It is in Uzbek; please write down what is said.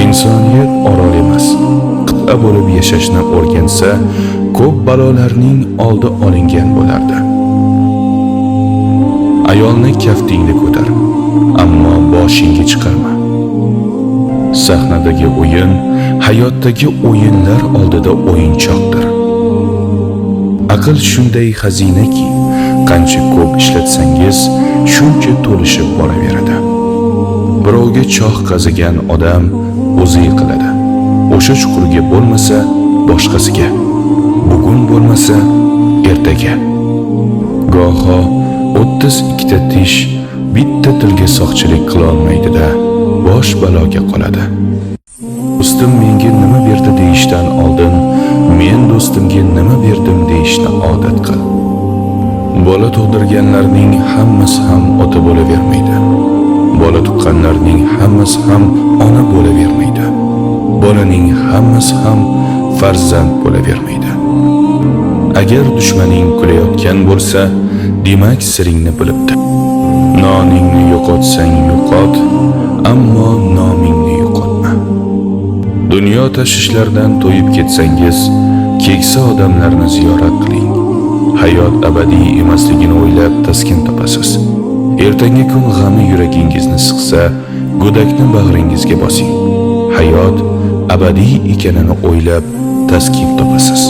Insoniyat orol emas, qit'a bo'lib yashashni o'rgansa, ko'p balolarning oldi olingan bo'lardi. Ayolni kaftingni ko'tar, ammo boshingga chiqarma. Sahnadagi o'yin hayotdagi o'yinlar oldida o'yinchoqdir. Aql shunday xazinaki, qancha ko'p ishlatsangiz, shuncha to'lishib boraveradi. Birovga choh qazigan odam o'zi yiqiladi. O'sha chuqurga bo'lmasa, boshqasiga. Bugun bo'lmasa, ertaga. Goho 32 ta tish bitta tilga soqchilik qila olmaydi-da, bosh baloga qoladi. Do'stim menga nima berdi deyishdan oldin, men do'stimga nima berdim deyishni odat qil. Bola tug'dirganlarning hammasi ham ota bo'lavermaydi. Bola tuqqanlarning hammasi ham ona bo'lavermaydi. Bolaning hammasi ham farzand bo'lavermaydi. Agar dushmaning kulayotgan bo'lsa, demak siringni bilibdi. Noningni yo'qotsang yo'qot, ammo nomingni yo'qotma. Dunyo tashvishlardan to'yib ketsangiz, keksa odamlarni ziyorat qiling. Hayot abadiy emasligini o'ylab taskin topasiz. Ertangi kun g'ami yuragingizni siqsa, go'dakni bag'ringizga bosing. Hayot abadiy ekanini o'ylab taskin topasiz.